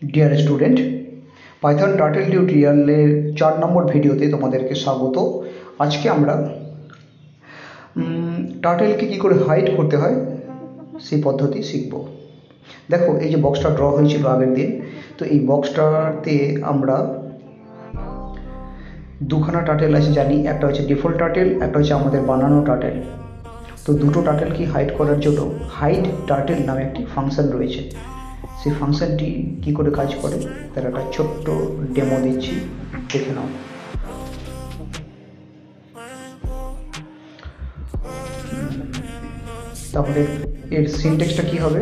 Dear student, Python turtle টিউটোরিয়ালের 4 নম্বর ভিডিওতে তোমাদেরকে স্বাগত। আজকে আমরা টার্টলকে কী করে হাইড করতে হয় সেই পদ্ধতি শিখব। দেখো, এই যে বক্সটা ড্র হয়েছিল আগের দিন, তো এই বক্সটাতে আমরা দুখানা টার্টল আছে জানি, একটা হচ্ছে ডিফল্ট টার্টল, একটা হচ্ছে আমাদের বানানো টার্টল। তো দুটো টার্টলকে হাইড করার জন্য হাইড টার্টল নামে একটি ফাংশন রয়েছে। সেই ফাংশনটি কী করে কাজ করে তার একটা ছোট্ট ডেমো দিচ্ছি, দেখে নাও। তাহলে এর সিনট্যাক্সটা কী হবে,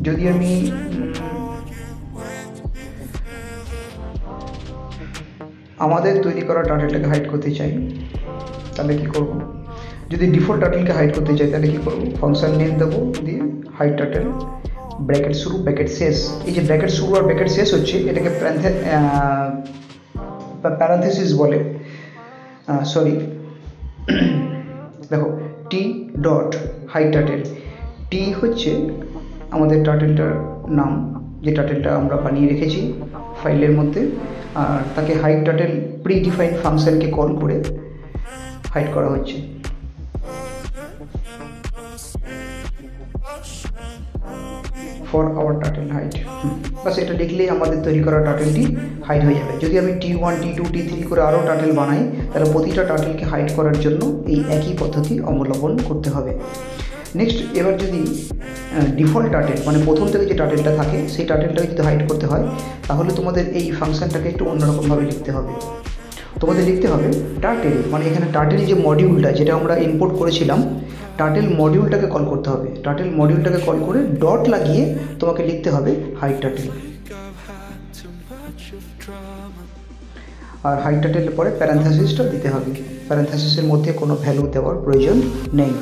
যদি আমি আমাদের তৈরি করা টার্টলটাকে হাইড করতে চাই তাহলে কী করব, যদি ডিফল্ট টার্টলকে হাইড করতে চাই তাহলে কী করব, ফাংশন নেম দেবো, দিয়ে হাইড টার্টল, ব্র্যাকেট শুরু ব্র্যাকেট শেষ। এই যে ব্র্যাকেট শুরু আর ব্র্যাকেট শেষ হচ্ছে, এটাকে প্যারান্থেসিস বলে, সরি। দেখো, টি ডট হাইড টার্টল, টি হচ্ছে আমাদের টার্টলটার নাম, যে টার্টলটা আমরা বানিয়ে রেখেছি ফাইলের মধ্যে, আর তাকে হাইড টার্টল প্রি ডিফাইন্ড ফাংশনকে কল করে হাইড করা হচ্ছে। ফর আওয়ার টার্টল হাইড, বাস এটা লিখলেই আমাদের তৈরি করা টার্টলটি হাইড হয়ে যাবে। যদি আমি T1, T2, T3 করে আরও টার্টল বানাই, তাহলে প্রতিটা টার্টলকে হাইড করার জন্য এই একই পদ্ধতি অবলম্বন করতে হবে। নেক্সট, এবার যদি ডিফল্ট টার্টল মানে প্রথম থেকে যে টার্টলটা থাকে সেই টার্টলটাকে যদি হাইড করতে হয়, তাহলে তোমাদের এই ফাংশনটাকে একটু অন্যরকমভাবে লিখতে হবে। তোমাদের লিখতে হবে টার্টল, মানে এখানে টার্টল যে মডিউলটা যেটা আমরা ইম্পোর্ট করেছিলাম, টার্টল মডিউলটাকে কল করতে হবে। টার্টল মডিউলটাকে কল করে ডট লাগিয়ে তোমাকে লিখতে হবে হাইড টার্টল। আর হাইড টার্টলের পরে প্যারান্থেসিসটা দিতে হবে। প্যারান্থেসিসের মধ্যে কোনো ভ্যালু দেওয়ার প্রয়োজন নেই।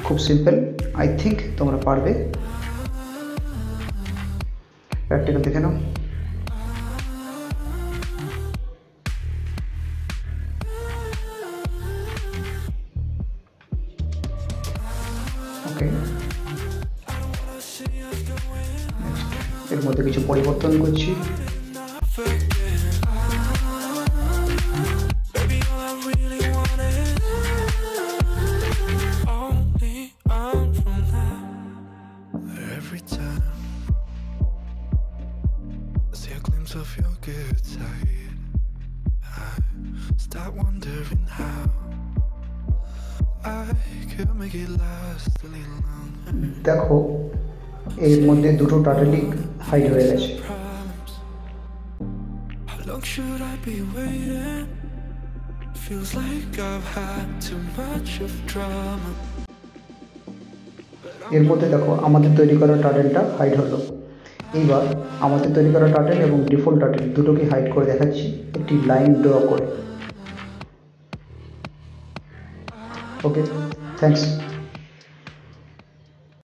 খুব সিম্পল, আই থিঙ্ক তোমরা পারবে। প্র্যাকটিক্যাল দেখে নাও। ওকে, এর মধ্যে কিছু পরিবর্তন করছি। Of your good side, I start wondering how I could make it last a little longer. দেখো, এর মধ্যে দুটো টার্টলই হাইড হয়ে গেছে। How long should I be waiting? Feels like I've had too much of drama. এর মধ্যে দেখো আমাদের তৈরি করা টার্টলটা হাইড হলো। এইবার আমাদের তৈরি করা টার্টল এবং ডিফল্ট টার্টল দুটোকে হাইড করে দেখাচ্ছি একটি লাইন ড্র করে। ওকে, থ্যাঙ্কস।